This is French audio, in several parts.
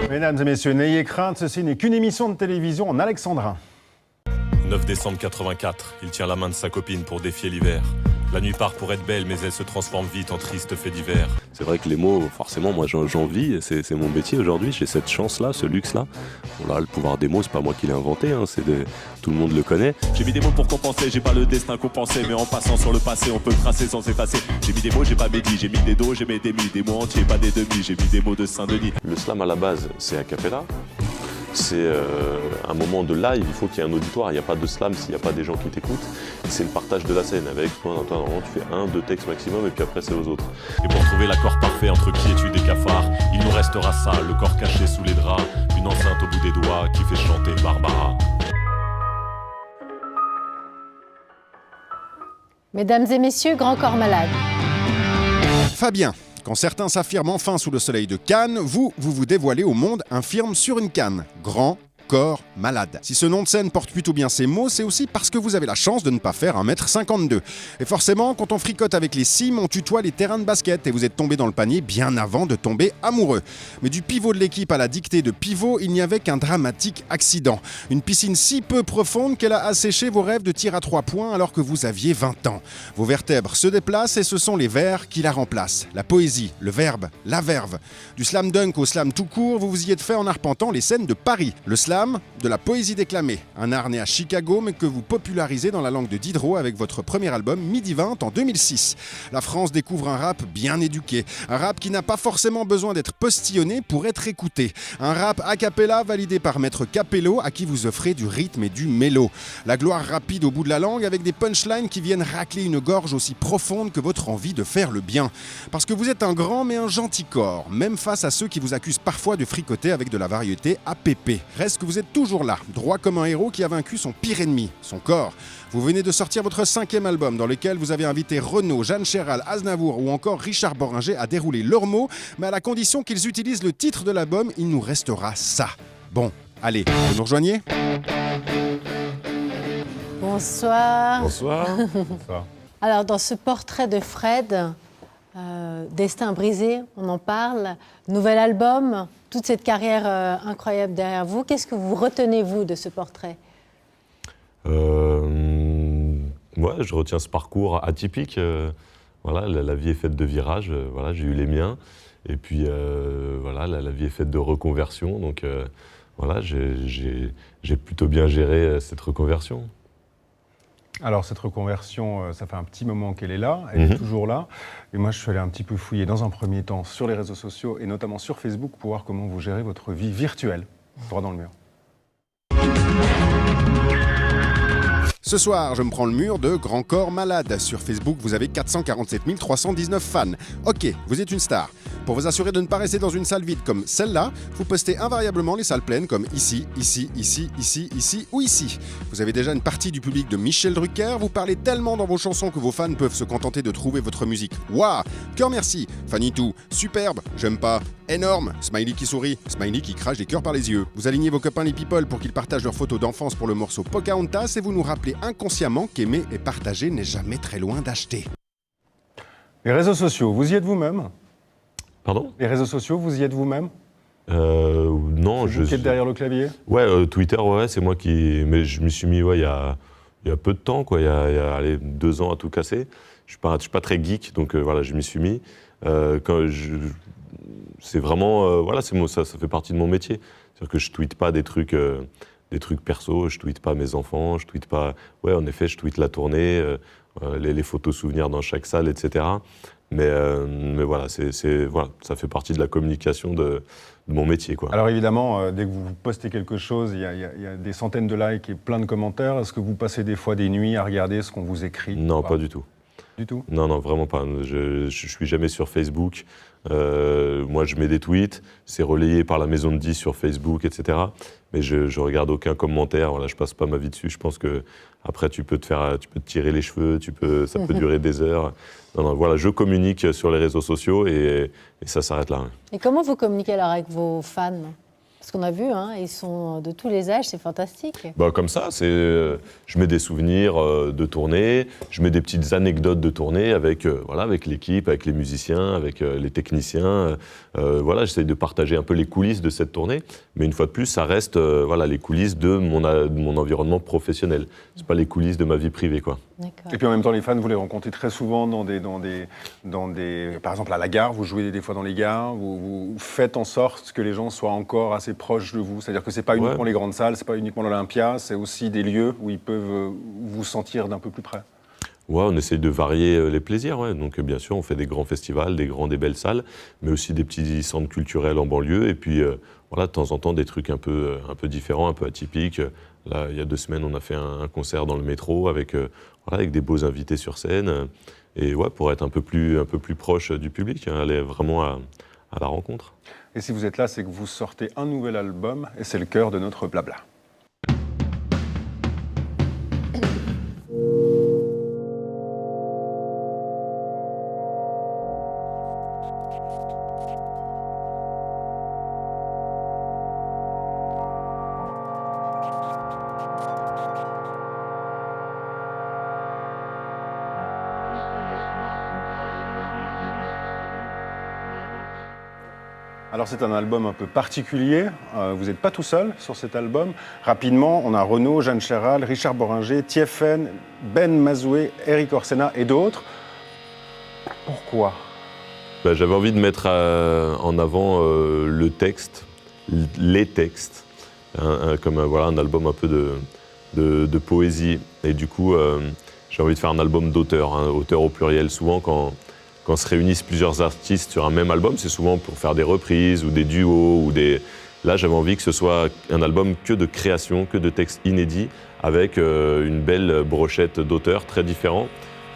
Mesdames et messieurs, n'ayez crainte, ceci n'est qu'une émission de télévision en alexandrin. 9 décembre 84, il tient la main de sa copine pour défier l'hiver. La nuit part pour être belle, mais elle se transforme vite en triste fait divers. C'est vrai que les mots, forcément, moi j'en vis, c'est mon métier aujourd'hui, j'ai cette chance-là, ce luxe-là. Bon, là, le pouvoir des mots, c'est pas moi qui l'ai inventé, hein, tout le monde le connaît. J'ai mis des mots pour compenser, j'ai pas le destin qu'on pensait, mais en passant sur le passé, on peut le tracer sans effacer. J'ai mis des mots, j'ai pas médit, j'ai mis des dos, j'ai mis des mi, des mots entiers, pas des demi, j'ai mis des mots de Saint-Denis. Le slam à la base, c'est a cappella. C'est un moment de live, il faut qu'il y ait un auditoire, il n'y a pas de slam s'il n'y a pas des gens qui t'écoutent. C'est le partage de la scène avec, normalement tu fais 1-2 textes maximum et puis après c'est aux autres. Et pour trouver l'accord parfait entre quiétude et cafard, il nous restera ça, le corps caché sous les draps, une enceinte au bout des doigts qui fait chanter Barbara. Mesdames et messieurs, Grand Corps Malade. Fabien. Quand certains s'affirment enfin sous le soleil de Cannes, vous dévoilez au monde un film sur une canne. Grand Corps Malade. Si ce nom de scène porte plutôt bien ces mots, c'est aussi parce que vous avez la chance de ne pas faire 1m52. Et forcément, quand on fricote avec les cimes, on tutoie les terrains de basket et vous êtes tombé dans le panier bien avant de tomber amoureux. Mais du pivot de l'équipe à la dictée de pivot, il n'y avait qu'un dramatique accident. Une piscine si peu profonde qu'elle a asséché vos rêves de tir à 3 points alors que vous aviez 20 ans. Vos vertèbres se déplacent et ce sont les vers qui la remplacent. La poésie, le verbe, la verve. Du slam dunk au slam tout court, vous vous y êtes fait en arpentant les scènes de Paris. Le slam, de la poésie déclamée, un art né à Chicago mais que vous popularisez dans la langue de Diderot avec votre premier album Midi 20 en 2006. La France découvre un rap bien éduqué, un rap qui n'a pas forcément besoin d'être postillonné pour être écouté, un rap a cappella validé par Maître Capello à qui vous offrez du rythme et du mélo. La gloire rapide au bout de la langue avec des punchlines qui viennent racler une gorge aussi profonde que votre envie de faire le bien. Parce que vous êtes un grand mais un gentil corps, même face à ceux qui vous accusent parfois de fricoter avec de la variété APP. Reste que vous êtes toujours là, droit comme un héros qui a vaincu son pire ennemi, son corps. Vous venez de sortir votre 5e album dans lequel vous avez invité Renaud, Jeanne Chéral, Aznavour ou encore Richard Boringer à dérouler leurs mots, mais à la condition qu'ils utilisent le titre de l'album, il nous restera ça. Bon, allez, vous nous rejoignez ? Bonsoir. Bonsoir. Bonsoir. Alors, dans ce portrait de Fred, Destin brisé, on en parle, nouvel album, toute cette carrière incroyable derrière vous. Qu'est-ce que vous retenez, vous, de ce portrait ? Moi, je retiens ce parcours atypique. Voilà, la vie est faite de virages. Voilà, j'ai eu les miens. Et puis, voilà, la vie est faite de reconversion. Donc, voilà, j'ai plutôt bien géré cette reconversion. Alors cette reconversion, ça fait un petit moment qu'elle est là, elle est toujours là. Et moi je suis allé un petit peu fouiller dans un premier temps sur les réseaux sociaux et notamment sur Facebook pour voir comment vous gérez votre vie virtuelle. Droit dans le mur. Ce soir, je me prends le mur de Grand Corps Malade. Sur Facebook, vous avez 447 319 fans. Ok, vous êtes une star. Pour vous assurer de ne pas rester dans une salle vide comme celle-là, vous postez invariablement les salles pleines comme ici, ici, ici, ici, ici ou ici. Vous avez déjà une partie du public de Michel Drucker, vous parlez tellement dans vos chansons que vos fans peuvent se contenter de trouver votre musique. Waouh, cœur merci, Fanny-Tout, superbe, j'aime pas, énorme, smiley qui sourit, smiley qui crache des cœurs par les yeux. Vous alignez vos copains les people pour qu'ils partagent leurs photos d'enfance pour le morceau Pocahontas et vous nous rappelez inconsciemment qu'aimer et partager n'est jamais très loin d'acheter. Les réseaux sociaux, vous y êtes vous-même ? Pardon ? Les réseaux sociaux, vous y êtes vous-même ? Non, c'est vous qui êtes derrière le clavier ? Ouais, Twitter, ouais, c'est moi qui... Mais je m'y suis mis, ouais, il y a peu de temps, quoi. Il y a allez, 2 ans à tout casser. Je suis pas très geek, donc voilà, je m'y suis mis. C'est vraiment... voilà, ça fait partie de mon métier. C'est-à-dire que je tweete pas des trucs perso, je tweete pas mes enfants, je tweete pas... Ouais, en effet, je tweete la tournée, les photos souvenirs dans chaque salle, etc. Mais voilà, voilà, ça fait partie de la communication de mon métier, quoi. Alors évidemment, dès que vous postez quelque chose, il y a des centaines de likes et plein de commentaires. Est-ce que vous passez des fois des nuits à regarder ce qu'on vous écrit ? Non, pas du tout. Du tout. Non, non, vraiment pas. Je suis jamais sur Facebook. Moi, je mets des tweets, c'est relayé par la maison de 10 sur Facebook, etc. Mais je regarde aucun commentaire. Voilà, je passe pas ma vie dessus. Je pense que après, tu peux te tirer les cheveux, ça peut durer des heures. Non, non, voilà, je communique sur les réseaux sociaux et ça s'arrête là. Et comment vous communiquez alors avec vos fans? Parce qu'on a vu, hein, ils sont de tous les âges, c'est fantastique. Bah, comme ça, je mets des souvenirs de tournée, je mets des petites anecdotes de tournée avec l'équipe, avec les musiciens, avec les techniciens. Voilà, j'essaye de partager un peu les coulisses de cette tournée, mais une fois de plus, ça reste les coulisses de mon environnement professionnel. C'est pas les coulisses de ma vie privée, quoi. Et puis en même temps, les fans, vous les rencontrez très souvent dans des, par exemple à la gare, vous jouez des fois dans les gares, vous faites en sorte que les gens soient encore assez proches de vous. C'est-à-dire que c'est pas uniquement les grandes salles, c'est pas uniquement l'Olympia, c'est aussi des lieux où ils peuvent vous sentir d'un peu plus près. Ouais, on essaye de varier les plaisirs, ouais. Donc bien sûr, on fait des grands festivals, des belles salles, mais aussi des petits centres culturels en banlieue, et puis de temps en temps des trucs un peu différents, un peu atypiques. Là, il y a 2 semaines, on a fait un concert dans le métro avec des beaux invités sur scène, et pour être un peu plus proche du public, aller vraiment à la rencontre. Et si vous êtes là, c'est que vous sortez un nouvel album, et c'est le cœur de notre blabla. Alors c'est un album un peu particulier, vous n'êtes pas tout seul sur cet album. Rapidement, on a Renaud, Jeanne Chéral, Richard Boringer, Tiefen, Ben Mazoué, Eric Orsena et d'autres. Pourquoi ? J'avais envie de mettre en avant le texte, les textes, comme un album un peu de poésie. Et du coup, j'ai envie de faire un album d'auteur, auteur au pluriel. Souvent, quand se réunissent plusieurs artistes sur un même album, c'est souvent pour faire des reprises ou des duos. Là, j'avais envie que ce soit un album que de création, que de textes inédits, avec une belle brochette d'auteurs très différents.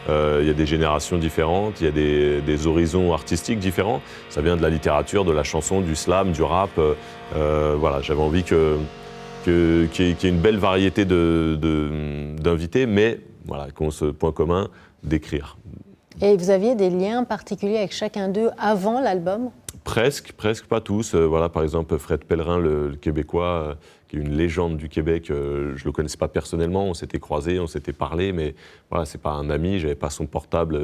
Il y a des générations différentes, il y a des horizons artistiques différents. Ça vient de la littérature, de la chanson, du slam, du rap. J'avais envie qu'il y ait une belle variété d'invités, mais qu'on se point commun d'écrire. Et vous aviez des liens particuliers avec chacun d'eux avant l'album ? Presque pas tous. Par exemple, Fred Pellerin, le Québécois, qui est une légende du Québec. Je ne le connaissais pas personnellement, on s'était croisés, on s'était parlé, mais c'est pas un ami, j'avais pas son portable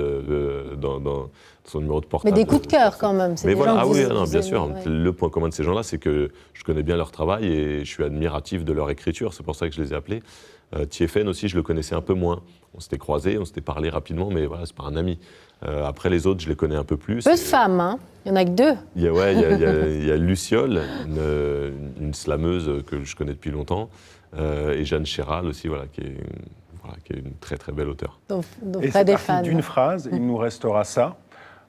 dans son numéro de portable. Mais des coups de cœur quand même. Mais voilà, bien sûr. Ouais. Le point commun de ces gens-là, c'est que je connais bien leur travail et je suis admiratif de leur écriture. C'est pour ça que je les ai appelés. Tiefen aussi, je le connaissais un peu moins. On s'était croisés, on s'était parlé rapidement, mais c'est pas un ami. Après les autres, je les connais un peu plus. Peu de femmes, hein. Il n'y en a que 2. Il y a Luciole, une slameuse que je connais depuis longtemps, et Jeanne Chéral aussi, qui est une très très belle auteure. Donc et pas des c'est fans. D'une phrase, il nous restera ça.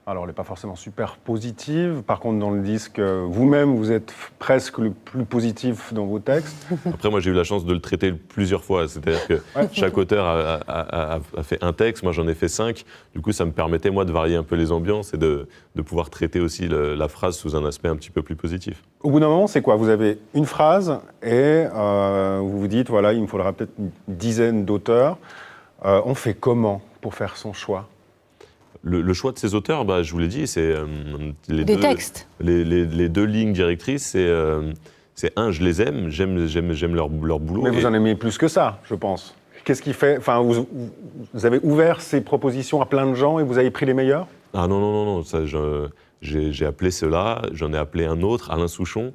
Alors, elle n'est pas forcément super positive. Par contre, dans le disque, vous-même, vous êtes presque le plus positif dans vos textes. Après, moi, j'ai eu la chance de le traiter plusieurs fois. C'est-à-dire que chaque auteur a fait un texte. Moi, j'en ai fait 5. Du coup, ça me permettait, moi, de varier un peu les ambiances et de pouvoir traiter aussi la phrase sous un aspect un petit peu plus positif. Au bout d'un moment, c'est quoi ? Vous avez une phrase et vous vous dites, il me faudra peut-être une dizaine d'auteurs. On fait comment pour faire son choix ? Le choix de ces auteurs, je vous l'ai dit, c'est des textes. Les 2 lignes directrices, c'est je les aime, j'aime leur boulot. Mais vous en aimez plus que ça, je pense. Qu'est-ce qui fait... vous avez ouvert ces propositions à plein de gens et vous avez pris les meilleurs ? Ah non, ça, j'ai appelé ceux-là, j'en ai appelé un autre, Alain Souchon,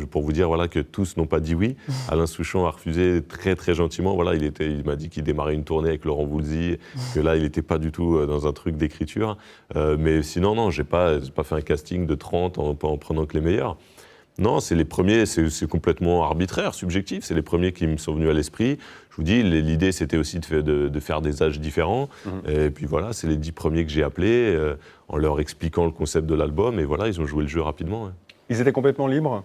pour vous dire que tous n'ont pas dit oui. Alain Souchon a refusé très très gentiment. Il m'a dit qu'il démarrait une tournée avec Laurent Voulzy, que là il n'était pas du tout dans un truc d'écriture. Mais sinon, non, j'ai pas fait un casting de 30 en prenant que les meilleurs. Non, c'est les premiers, c'est complètement arbitraire, subjectif, c'est les premiers qui me sont venus à l'esprit. Je vous dis, l'idée c'était aussi de faire des âges différents. Et puis c'est les 10 premiers que j'ai appelés, en leur expliquant le concept de l'album, et ils ont joué le jeu rapidement. Ouais. Ils étaient complètement libres,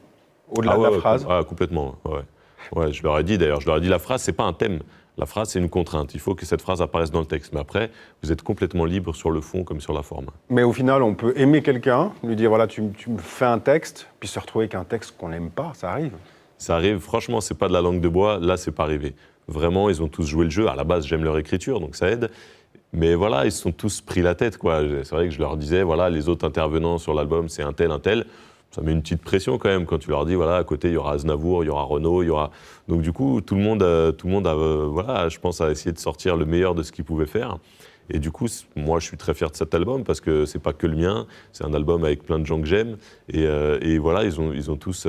au-delà de la phrase ? Complètement, ouais. Je leur ai dit la phrase, c'est pas un thème. La phrase, c'est une contrainte. Il faut que cette phrase apparaisse dans le texte. Mais après, vous êtes complètement libre sur le fond comme sur la forme. Mais au final, on peut aimer quelqu'un, lui dire voilà, tu me fais un texte, puis se retrouver avec un texte qu'on n'aime pas, ça arrive. Ça arrive, franchement, c'est pas de la langue de bois, là, c'est pas arrivé. Vraiment, ils ont tous joué le jeu. À la base, j'aime leur écriture, donc ça aide. Mais voilà, ils se sont tous pris la tête, quoi. C'est vrai que je leur disais, voilà, les autres intervenants sur l'album, c'est un tel. Ça met une petite pression quand même quand tu leur dis, voilà, à côté, il y aura Aznavour, il y aura Renaud, il y aura... Donc du coup, tout le monde a, voilà, je pense, a essayé de sortir le meilleur de ce qu'il pouvait faire. Et du coup, moi, je suis très fier de cet album parce que c'est pas que le mien, c'est un album avec plein de gens que j'aime. Et voilà, ils ont tous...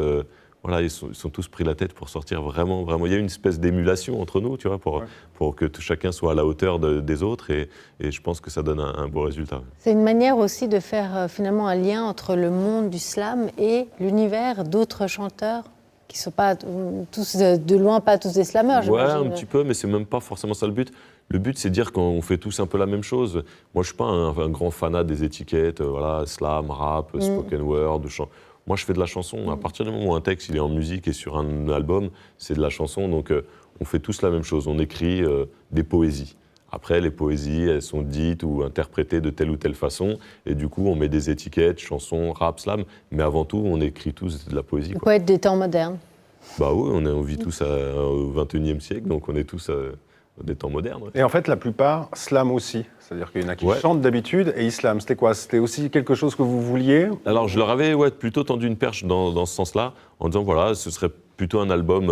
Voilà, ils sont tous pris la tête pour sortir vraiment. Il y a une espèce d'émulation entre nous, tu vois, pour que chacun soit à la hauteur des autres, et je pense que ça donne un beau résultat. C'est une manière aussi de faire finalement un lien entre le monde du slam et l'univers d'autres chanteurs qui ne sont pas tous, de loin, pas tous des slammeurs, j'imagine. Ouais, un petit peu, mais c'est même pas forcément ça le but. Le but, c'est de dire qu'on fait tous un peu la même chose. Moi, je suis pas un grand fanat des étiquettes, voilà, slam, rap, spoken word, chant. Moi, je fais de la chanson. À partir du moment où un texte il est en musique et sur un album, c'est de la chanson. Donc, on fait tous la même chose. On écrit des poésies. Après, les poésies, elles sont dites ou interprétées de telle ou telle façon. Et du coup, on met des étiquettes, chansons, rap, slam. Mais avant tout, on écrit tous de la poésie. Le poète des temps modernes. Bah oui, on vit tous au XXIe siècle, donc on est tous des temps modernes. Ouais. Et en fait, la plupart slam aussi. C'est-à-dire qu'il y en a qui chantent d'habitude et ils slam. C'était quoi? C'était aussi quelque chose que vous vouliez? Alors, je leur avais plutôt tendu une perche dans ce sens-là, en disant, voilà, ce serait plutôt un album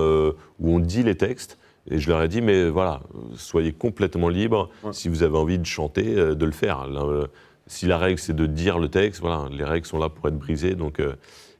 où on dit les textes. Et je leur ai dit, mais voilà, soyez complètement libres. Si vous avez envie de chanter, de le faire. Si la règle, c'est de dire le texte, voilà, les règles sont là pour être brisées. Donc,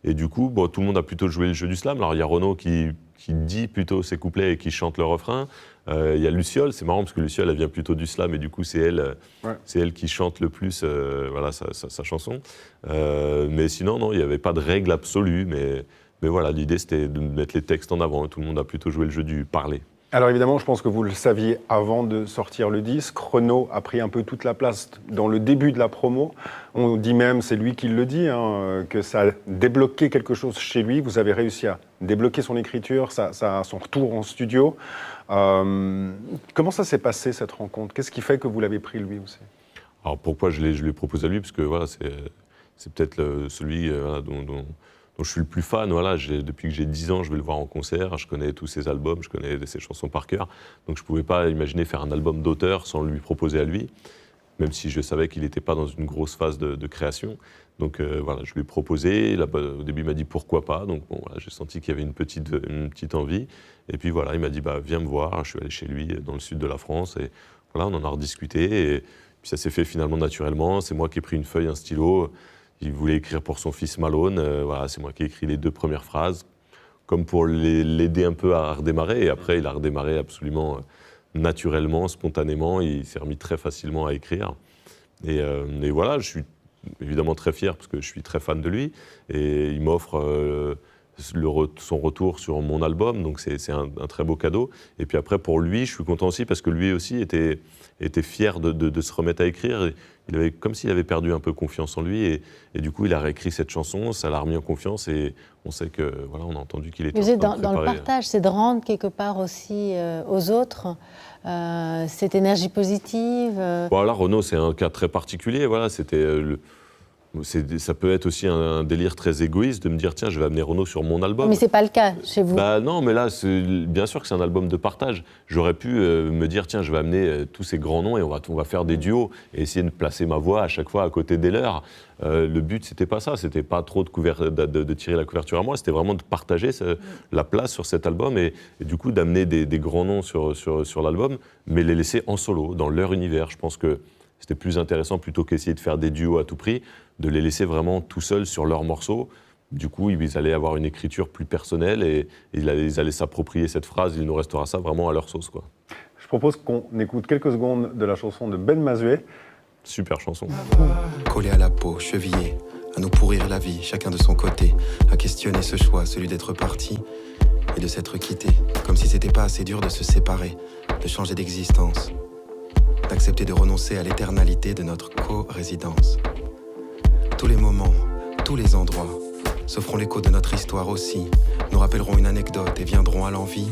et du coup, tout le monde a plutôt joué le jeu du slam. Alors, il y a Renaud qui dit plutôt ses couplets et qui chante le refrain. Il y a Luciole, c'est marrant parce que Luciole, elle vient plutôt du slam et du coup, c'est elle qui chante le plus voilà, sa chanson. Mais sinon, non, il n'y avait pas de règle absolue. Mais voilà, l'idée, c'était de mettre les textes en avant. Et tout le monde a plutôt joué le jeu du parler. Alors évidemment, je pense que vous le saviez avant de sortir le disque. Renaud a pris un peu toute la place dans le début de la promo. On dit même, c'est lui qui le dit, que ça a débloqué quelque chose chez lui. Vous avez réussi à débloquer son écriture, son retour en studio. Comment ça s'est passé, cette rencontre? Qu'est-ce qui fait que vous l'avez pris lui aussi? Alors pourquoi je lui ai proposé à lui? Parce que voilà, c'est peut-être celui dont je suis le plus fan. Voilà, depuis que j'ai 10 ans, je vais le voir en concert, je connais tous ses albums, je connais ses chansons par cœur. Donc je ne pouvais pas imaginer faire un album d'auteur sans lui proposer à lui, même si je savais qu'il n'était pas dans une grosse phase de création. Donc voilà, je lui ai proposé. Au début, il m'a dit pourquoi pas. Donc bon, voilà, j'ai senti qu'il y avait une petite envie. Et puis voilà, il m'a dit viens me voir. Je suis allé chez lui dans le sud de la France. Et voilà, on en a rediscuté. Et puis ça s'est fait finalement naturellement. C'est moi qui ai pris une feuille, un stylo. Il voulait écrire pour son fils Malone. Voilà, c'est moi qui ai écrit les 2 premières phrases, comme pour l'aider un peu à redémarrer. Et après, il a redémarré absolument naturellement, spontanément. Il s'est remis très facilement à écrire. Et voilà, je suis évidemment très fier parce que je suis très fan de lui. Et il m'offre son retour sur mon album. Donc c'est un très beau cadeau. Et puis après, pour lui, je suis content aussi parce que lui aussi était fier de se remettre à écrire. Il avait, comme s'il avait perdu un peu confiance en lui et du coup il a réécrit cette chanson, ça l'a remis en confiance et on sait que voilà, on a entendu qu'il était dans le partage, c'est de rendre quelque part aussi aux autres cette énergie positive. Voilà, Renaud, c'est un cas très particulier. Voilà, ça peut être aussi un délire très égoïste de me dire tiens, je vais amener Renaud sur mon album. Mais c'est pas le cas chez vous. Non, mais là, bien sûr que c'est un album de partage. J'aurais pu me dire tiens, je vais amener tous ces grands noms et on va faire des duos et essayer de placer ma voix à chaque fois à côté des leurs. Le but, c'était pas ça. C'était pas trop de tirer la couverture à moi. C'était vraiment de partager la place sur cet album et du coup d'amener des grands noms sur l'album, mais les laisser en solo dans leur univers. Je pense que c'était plus intéressant plutôt qu'essayer de faire des duos à tout prix, de les laisser vraiment tout seuls sur leurs morceaux. Du coup, ils allaient avoir une écriture plus personnelle et ils allaient s'approprier cette phrase. Il nous restera ça vraiment à leur sauce, quoi. Je propose qu'on écoute quelques secondes de la chanson de Ben Mazué. Super chanson. Collé à la peau, chevillé, à nous pourrir la vie, chacun de son côté, à questionner ce choix, celui d'être parti et de s'être quitté. Comme si c'était pas assez dur de se séparer, de changer d'existence, d'accepter de renoncer à l'éternalité de notre co-résidence. Tous les moments, tous les endroits s'offront l'écho de notre histoire aussi, nous rappelleront une anecdote et viendront à l'envie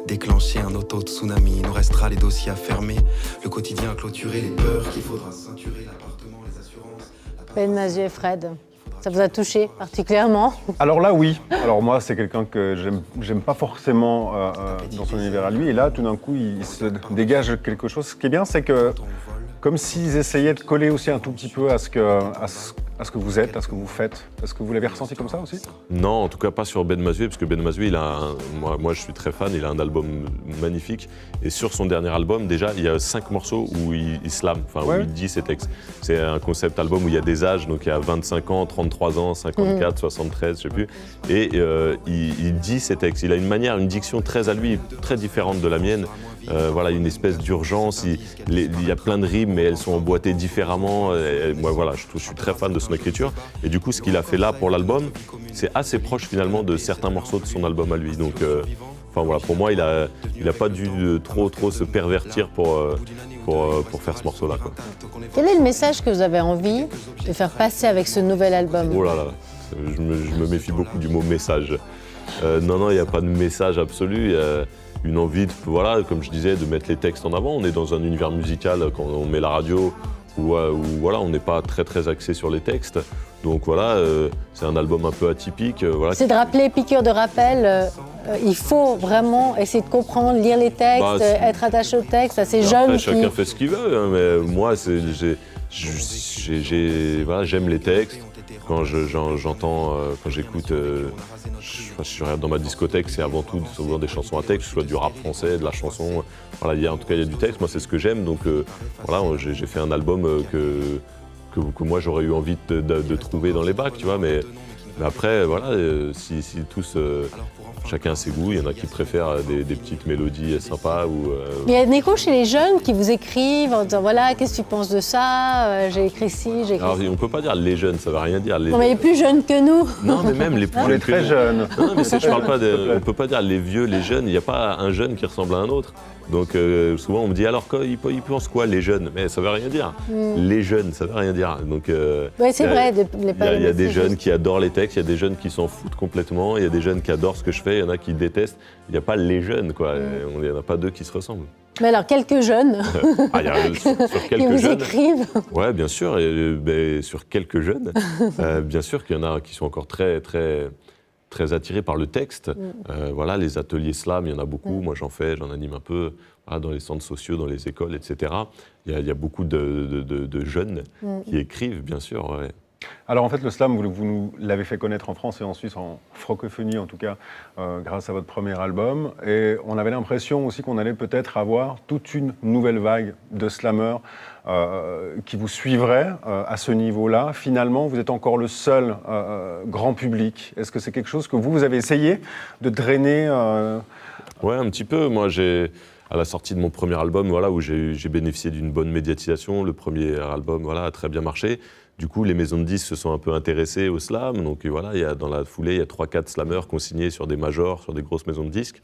déclencher un auto-tsunami. Il nous restera les dossiers à fermer, le quotidien à clôturer, les peurs qu'il faudra ceinturer, l'appartement, les assurances. Ben Mazué et Fred, ça vous a touché particulièrement? Alors là, oui. Alors moi, c'est quelqu'un que j'aime pas forcément dans son univers à lui. Et là, tout d'un coup, il se dégage quelque chose. Ce qui est bien, c'est que comme s'ils essayaient de coller aussi un tout petit peu à ce que vous êtes, à ce que vous faites. Est-ce que vous l'avez ressenti comme ça aussi? Non, en tout cas pas sur Ben Mazué, parce que Ben Mazué, moi je suis très fan, il a un album magnifique. Et sur son dernier album, déjà, il y a 5 morceaux où il slame, où il dit ses textes. C'est un concept album où il y a des âges, donc il y a 25 ans, 33 ans, 54, 73, je sais plus. Et il dit ses textes. Il a une manière, une diction très à lui, très différente de la mienne. Voilà, une espèce d'urgence. Il y a plein de rimes, mais elles sont emboîtées différemment. Moi, voilà, je suis très fan de son écriture. Et du coup, ce qu'il a fait là pour l'album, c'est assez proche finalement de certains morceaux de son album à lui. Donc, voilà, pour moi, il a pas dû trop se pervertir pour faire ce morceau-là, quoi. Quel est le message que vous avez envie de faire passer avec ce nouvel album? Oh là là, je me méfie beaucoup du mot message. Non, il n'y a pas de message absolu. Il y a une envie, voilà, comme je disais, de mettre les textes en avant. On est dans un univers musical quand on met la radio où voilà, on n'est pas très axé sur les textes. Donc voilà, c'est un album un peu atypique. Voilà. C'est de rappeler, piqûre de rappel, il faut vraiment essayer de comprendre, lire les textes, être attaché aux textes, à ces jeunes après, chacun fait ce qu'il veut, hein, mais moi, j'aime les textes. Quand j'entends, quand j'écoute, je regarde dans ma discothèque, c'est avant tout souvent des chansons à texte, que ce soit du rap français, de la chanson. Voilà, en tout cas, il y a du texte. Moi, c'est ce que j'aime. Donc, voilà, j'ai fait un album que moi j'aurais eu envie de trouver dans les bacs, tu vois. Mais après, voilà, si tous. Chacun a ses goûts, il y en a qui préfèrent des petites mélodies sympas. Il y a des échos chez les jeunes qui vous écrivent en disant voilà, qu'est-ce que tu penses de ça, j'ai écrit ci, j'ai écrit ça. Alors on ne peut pas dire les jeunes, ça ne veut rien dire. Non, mais les plus jeunes que nous. Non, mais même les plus jeunes. Les très jeunes. Non, mais je parle pas on ne peut pas dire les vieux, les jeunes, il n'y a pas un jeune qui ressemble à un autre. Donc souvent on me dit alors ils pensent quoi les jeunes? Mais ça ne veut rien dire. Les jeunes, ça ne veut rien dire. Donc ouais, c'est vrai. Il y a des jeunes qui adorent les textes, il y a des jeunes qui s'en foutent complètement, il y a des jeunes qui adorent ce que je fais, il y en a qui détestent. Il n'y a pas les jeunes, quoi. Il n'y en a pas deux qui se ressemblent. Mais alors, quelques jeunes sur quelques qui vous jeunes, écrivent. Ouais, bien sûr. Sur quelques jeunes, bien sûr qu'il y en a qui sont encore très attirés par le texte. Voilà, les ateliers slam, il y en a beaucoup. Moi, j'en anime un peu dans les centres sociaux, dans les écoles, etc. Il y a beaucoup de jeunes qui écrivent, bien sûr. Ouais. Alors en fait, le slam, vous nous l'avez fait connaître en France et en Suisse, en francophonie en tout cas, grâce à votre premier album. Et on avait l'impression aussi qu'on allait peut-être avoir toute une nouvelle vague de slammeurs qui vous suivraient à ce niveau-là. Finalement, vous êtes encore le seul grand public. Est-ce que c'est quelque chose que vous avez essayé de drainer Ouais, un petit peu. Moi, à la sortie de mon premier album, voilà, où j'ai bénéficié d'une bonne médiatisation, le premier album a très bien marché. Du coup, les maisons de disques se sont un peu intéressées au slam. Donc voilà, dans la foulée, il y a 3-4 slammeurs qui ont signé sur des majors, sur des grosses maisons de disques.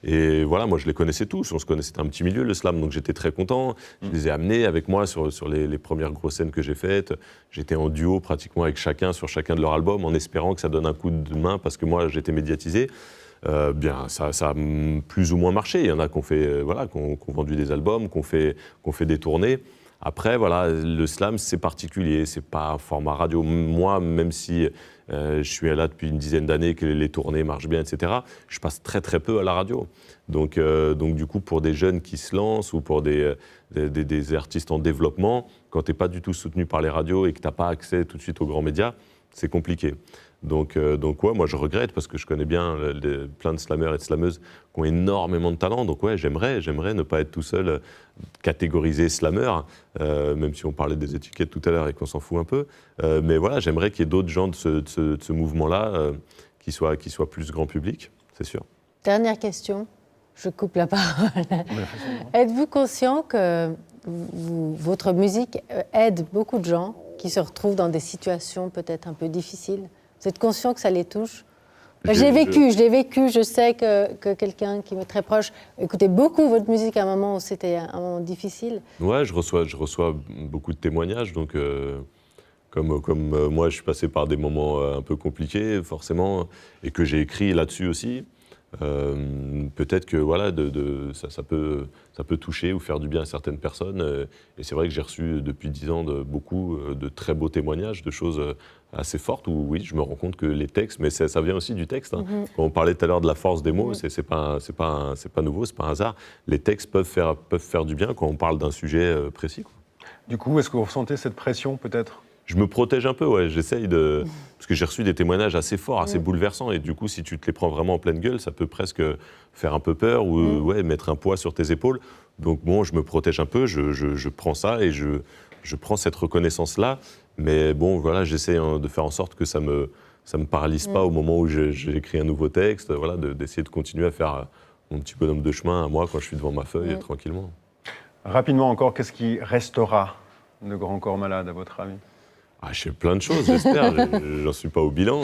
Et voilà, moi je les connaissais tous, on se connaissait, un petit milieu le slam, donc j'étais très content. Je les ai amenés avec moi sur les premières grosses scènes que j'ai faites. J'étais en duo pratiquement avec chacun sur chacun de leurs albums, en espérant que ça donne un coup de main parce que moi j'étais médiatisé. Bien, ça a plus ou moins marché. Il y en a qui ont vendu des albums, qui ont fait des tournées. Après, voilà, le slam, c'est particulier, c'est pas un format radio. Moi, même si je suis là depuis une dizaine d'années, que les tournées marchent bien, etc., je passe très peu à la radio. Donc du coup, pour des jeunes qui se lancent ou pour des artistes en développement, quand tu n'es pas du tout soutenu par les radios et que tu n'as pas accès tout de suite aux grands médias, c'est compliqué. Donc ouais, moi je regrette parce que je connais bien plein de slammeurs et de slameuses qui ont énormément de talent. Donc ouais, j'aimerais ne pas être tout seul catégorisé slameur, même si on parlait des étiquettes tout à l'heure et qu'on s'en fout un peu. Mais voilà, j'aimerais qu'il y ait d'autres gens de ce mouvement-là qui soient plus grand public, c'est sûr. Dernière question, je coupe la parole. Êtes-vous conscient que votre musique aide beaucoup de gens qui se retrouvent dans des situations peut-être un peu difficiles? Vous êtes conscient que ça les touche? Je l'ai vécu, je sais que quelqu'un qui m'est très proche écoutait beaucoup votre musique à un moment où c'était un moment difficile. Ouais, je reçois beaucoup de témoignages, donc comme moi je suis passé par des moments un peu compliqués forcément, et que j'ai écrit là-dessus aussi. Peut-être que voilà, ça peut toucher ou faire du bien à certaines personnes. Et c'est vrai que j'ai reçu depuis 10 ans beaucoup de très beaux témoignages, de choses assez fortes où oui, je me rends compte que les textes, mais ça vient aussi du texte. Hein. Quand on parlait tout à l'heure de la force des mots, c'est pas nouveau, c'est pas un hasard. Les textes peuvent faire du bien quand on parle d'un sujet précis, quoi. Du coup, est-ce que vous ressentez cette pression peut-être ? Je me protège un peu, ouais. J'essaye de... Parce que j'ai reçu des témoignages assez forts, assez bouleversants, et du coup, si tu te les prends vraiment en pleine gueule, ça peut presque faire un peu peur ou mettre un poids sur tes épaules. Donc bon, je me protège un peu, je prends ça et je prends cette reconnaissance-là. Mais bon, voilà, j'essaie de faire en sorte que ça me paralyse pas au moment où j'écris un nouveau texte, voilà, d'essayer de continuer à faire mon petit bonhomme de chemin à moi quand je suis devant ma feuille, tranquillement. Rapidement encore, qu'est-ce qui restera de Grand Corps Malade, à votre avis ? Je sais plein de choses, j'espère. J'en suis pas au bilan.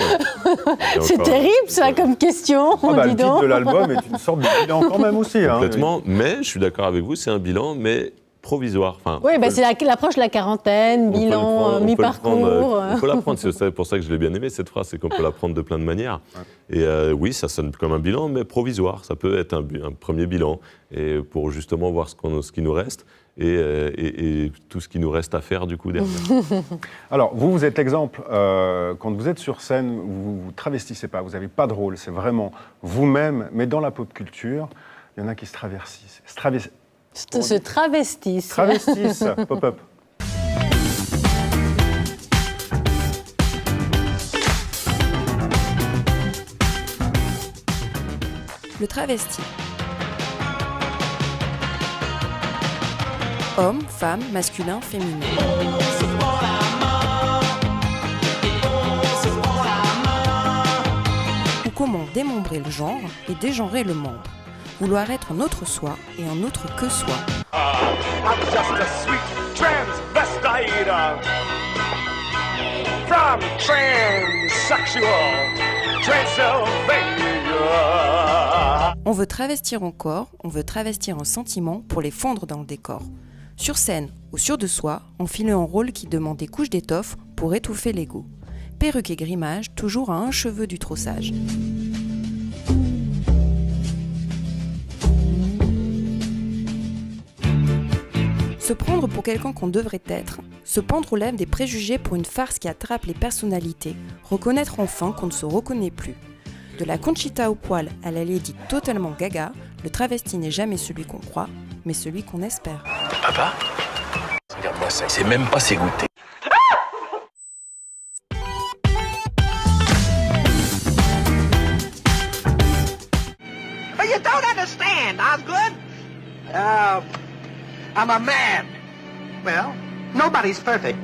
C'est terrible, ça, comme question. Le titre de l'album est une sorte de bilan quand même aussi. Complètement, mais je suis d'accord avec vous, c'est un bilan, mais provisoire. Enfin, oui, c'est l'approche de la quarantaine, bilan, mi-parcours. On peut l'apprendre, c'est pour ça que je l'ai bien aimé, cette phrase, c'est qu'on peut l'apprendre de plein de manières. Et oui, ça sonne comme un bilan, mais provisoire. Ça peut être un premier bilan, et pour justement voir ce qui nous reste. Et tout ce qui nous reste à faire du coup derrière. Alors, vous êtes l'exemple. Quand vous êtes sur scène, vous ne travestissez pas, vous n'avez pas de rôle, c'est vraiment vous-même, mais dans la pop culture, il y en a qui se travestissent. Se travestissent. Travestissent, pop-up. Le travesti. Homme, femme, masculin, féminin. Ou comment démembrer le genre et dégenrer le membre. Vouloir être un autre soi et un autre que soi. I'm just a sweet transvestite from transsexual Transylvania. On veut travestir un corps, on veut travestir un sentiment pour les fondre dans le décor. Sur scène ou sûr de soi, on file un rôle qui demande des couches d'étoffe pour étouffer l'ego. Perruque et grimage, toujours à un cheveu du trop sage. Se prendre pour quelqu'un qu'on devrait être, se pendre aux lèvres des préjugés pour une farce qui attrape les personnalités, reconnaître enfin qu'on ne se reconnaît plus. De la Conchita au poil à la Lady totalement gaga, le travesti n'est jamais celui qu'on croit, mais celui qu'on espère. Papa, regarde-moi ça, il sait même pas s'égoutter. But you don't understand, Osgood. I'm a man. Well, nobody's perfect.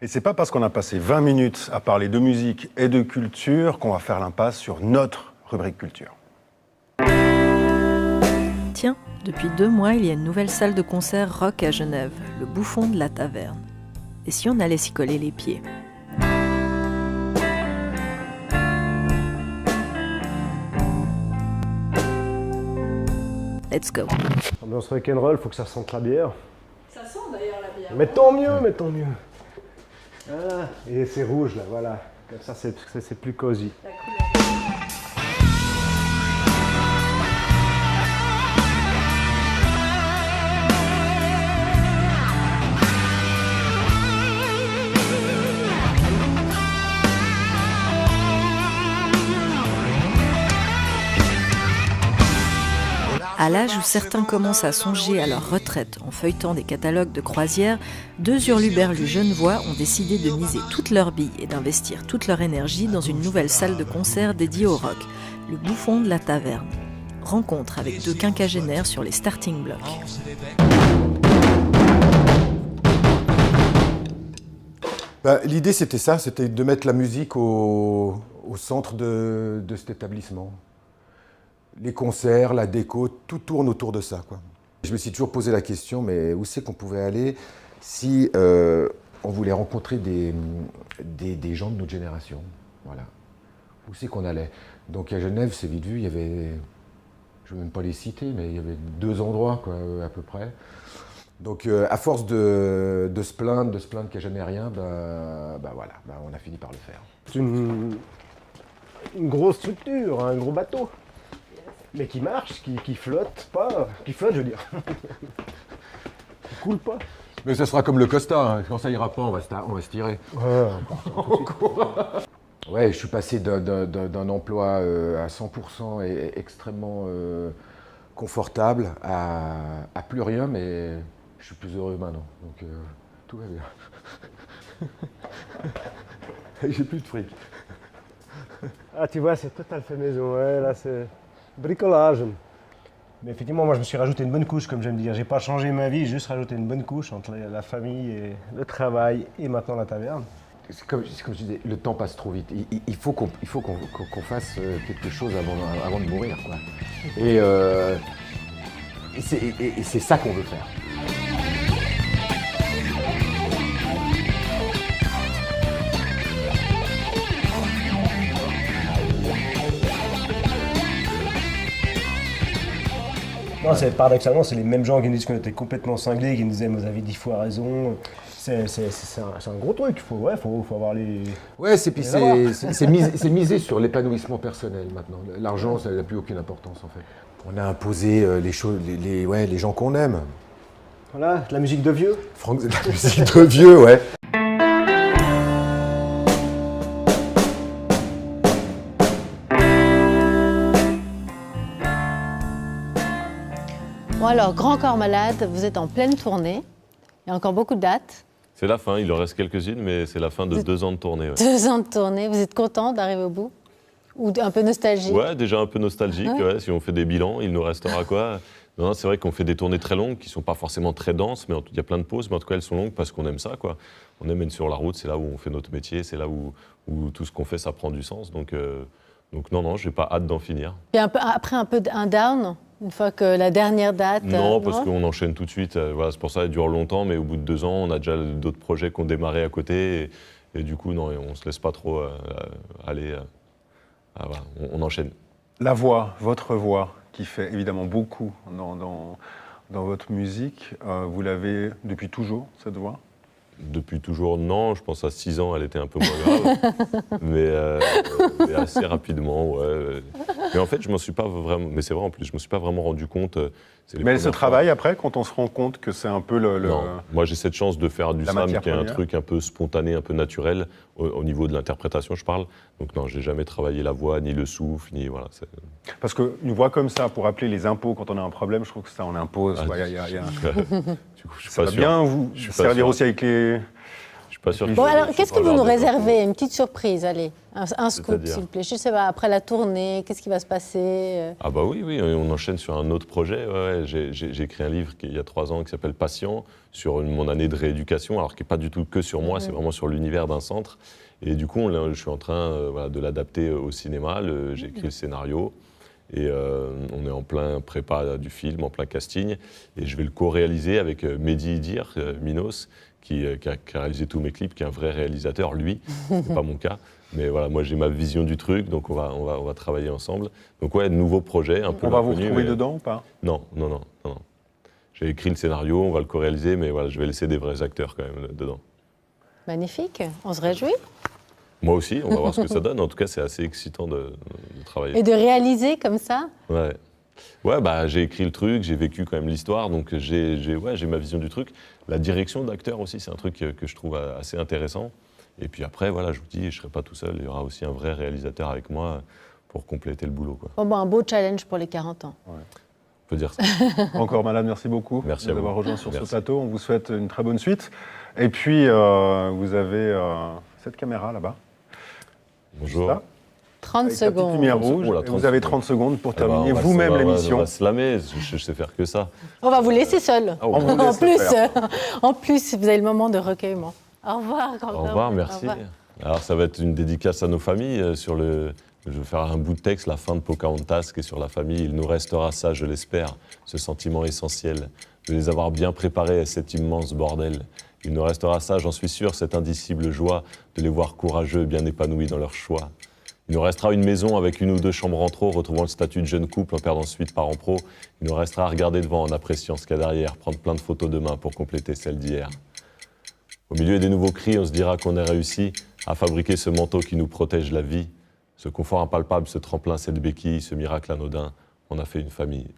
Et c'est pas parce qu'on a passé 20 minutes à parler de musique et de culture qu'on va faire l'impasse sur notre rubrique culture. Tiens, depuis 2 mois, il y a une nouvelle salle de concert rock à Genève, le Bouffon de la Taverne. Et si on allait s'y coller les pieds ? Let's go. Ambiance rock'n'roll, faut que ça sente la bière. Ça sent d'ailleurs la bière. Mais tant mieux. Voilà. Et c'est rouge là, voilà. Comme ça, c'est plus cosy. La couleur. À l'âge où certains commencent à songer à leur retraite en feuilletant des catalogues de croisière, 2 hurluberlus genevois ont décidé de miser toutes leurs billes et d'investir toute leur énergie dans une nouvelle salle de concert dédiée au rock, le Bouffon de la Taverne. Rencontre avec 2 quinquagénaires sur les starting blocks. L'idée c'était ça, c'était de mettre la musique au centre de cet établissement. Les concerts, la déco, tout tourne autour de ça, quoi. Je me suis toujours posé la question, mais où c'est qu'on pouvait aller si on voulait rencontrer des gens de notre génération, voilà. Où c'est qu'on allait? Donc à Genève, c'est vite vu, il y avait, je ne vais même pas les citer, mais il y avait 2 endroits, quoi, à peu près. Donc à force de se plaindre qu'il n'y a jamais rien, voilà, on a fini par le faire. C'est une grosse structure, un gros bateau. Mais qui marche, qui flotte pas. Qui flotte, je veux dire. Qui coule pas. Mais ça sera comme le Costa, hein. Quand ça ira pas, on va se tirer. Ouais, je suis passé d'un emploi à 100% et extrêmement confortable à plus rien, mais je suis plus heureux maintenant. Donc tout va bien. J'ai plus de fric. Ah, tu vois, c'est total fait maison. Ouais, là, c'est bricolage. Mais effectivement, moi, je me suis rajouté une bonne couche, comme j'aime dire. J'ai pas changé ma vie, j'ai juste rajouté une bonne couche entre la famille et le travail et maintenant la taverne. C'est comme je disais, le temps passe trop vite. Il faut qu'on fasse quelque chose avant de mourir, quoi. Et c'est ça qu'on veut faire. Non, paradoxalement, c'est les mêmes gens qui nous disent qu'on était complètement cinglés, qui nous disaient, vous avez 10 fois raison. C'est un gros truc, faut avoir les... Ouais, c'est miser sur l'épanouissement personnel maintenant. L'argent, ça n'a plus aucune importance en fait. On a imposé les choses, les gens qu'on aime. Voilà, de la musique de vieux. De la musique de vieux, ouais. Bon alors, Grand Corps Malade, vous êtes en pleine tournée. Il y a encore beaucoup de dates. C'est la fin, il en reste quelques-unes, mais c'est la fin de 2 ans de tournée. Ouais. 2 ans de tournée, vous êtes content d'arriver au bout? Ou un peu nostalgique? Ouais, déjà un peu nostalgique, ouais. Si on fait des bilans, il nous restera quoi? Non, c'est vrai qu'on fait des tournées très longues, qui ne sont pas forcément très denses, mais il y a plein de pauses, mais en tout cas elles sont longues parce qu'on aime ça, quoi. On aime être sur la route, c'est là où on fait notre métier, c'est là où tout ce qu'on fait, ça prend du sens. Donc non, j'ai pas hâte d'en finir. Et après un down, une fois que la dernière date... Non, parce qu'on enchaîne tout de suite. Voilà, c'est pour ça qu'elle dure longtemps, mais au bout de 2 ans, on a déjà d'autres projets qui ont démarré à côté. Et du coup, non, on ne se laisse pas trop aller. Voilà, on enchaîne. La voix, votre voix, qui fait évidemment beaucoup dans votre musique, vous l'avez depuis toujours, cette voix? Depuis toujours, non. Je pense à 6 ans, elle était un peu moins grave. mais assez rapidement, ouais. Mais en fait, je m'en suis pas vraiment... Mais c'est vrai, en plus, je me suis pas vraiment rendu compte. Mais elle se travaille après, quand on se rend compte que c'est un peu Non. Moi, j'ai cette chance de faire du slam, qui est un truc un peu spontané, un peu naturel, au niveau de l'interprétation, je parle. Donc non, j'ai jamais travaillé la voix, ni le souffle, ni... Voilà, parce qu'une voix comme ça, pour appeler les impôts quand on a un problème, je trouve que ça en impose. Du coup, je suis pas sûr. Bien vous servir aussi avec les... Je suis pas sûr. Bon, alors, qu'est-ce que vous nous réservez? Une petite surprise, allez. Un scoop, s'il vous plaît. Je sais pas, après la tournée, qu'est-ce qui va se passer? Ah bah oui, on enchaîne sur un autre projet. Ouais. J'ai écrit un livre il y a 3 ans qui s'appelle Patient, sur mon année de rééducation, alors qui n'est pas du tout que sur moi, c'est vraiment sur l'univers d'un centre. Et du coup, je suis en train de l'adapter au cinéma. J'ai écrit le scénario. Et on est en plein prépa du film, en plein casting. Et je vais le co-réaliser avec Mehdi Idir, Minos, qui a réalisé tous mes clips, qui est un vrai réalisateur, lui. C'est pas mon cas. Mais voilà, moi j'ai ma vision du truc, donc on va travailler ensemble. Donc ouais, nouveau projet, un peu. On va vous retrouver dedans ou pas? Non. J'ai écrit le scénario, on va le co-réaliser, mais voilà, je vais laisser des vrais acteurs quand même dedans. Magnifique, on se réjouit. Moi aussi, on va voir ce que ça donne. En tout cas, c'est assez excitant de travailler. Et de réaliser comme ça? Ouais. Ouais, bah, j'ai écrit le truc, j'ai vécu quand même l'histoire, donc j'ai ma vision du truc. La direction d'acteur aussi, c'est un truc que je trouve assez intéressant. Et puis après, voilà, je vous dis, je ne serai pas tout seul, il y aura aussi un vrai réalisateur avec moi pour compléter le boulot, quoi. Bon, un beau challenge pour les 40 ans. Ouais. On peut dire ça. Encore Malade, merci beaucoup d'avoir rejoint sur ce plateau. On vous souhaite une très bonne suite. Et puis, vous avez cette caméra là-bas. Bonjour. Là. 30 secondes. Lumière rouge. Vous avez 30 secondes pour terminer vous-même l'émission. On va slammer, je sais faire que ça. On va vous laisser seul. On vous laisse en plus, vous avez le moment de recueillement. Au revoir. Au revoir, merci. Au revoir. Alors, ça va être une dédicace à nos familles. Je vais faire un bout de texte, la fin de Pocahontas, qui est sur la famille. Il nous restera ça, je l'espère, ce sentiment essentiel de les avoir bien préparés à cet immense bordel. Il nous restera ça, j'en suis sûr, cette indicible joie de les voir courageux, bien épanouis dans leur choix. Il nous restera une maison avec 1 ou 2 chambres en trop, retrouvant le statut de jeune couple en perdant suite parents pro. Il nous restera à regarder devant en appréciant ce qu'il y a derrière, prendre plein de photos demain pour compléter celle d'hier. Au milieu des nouveaux cris, on se dira qu'on a réussi à fabriquer ce manteau qui nous protège la vie. Ce confort impalpable, ce tremplin, cette béquille, ce miracle anodin, on a fait une famille.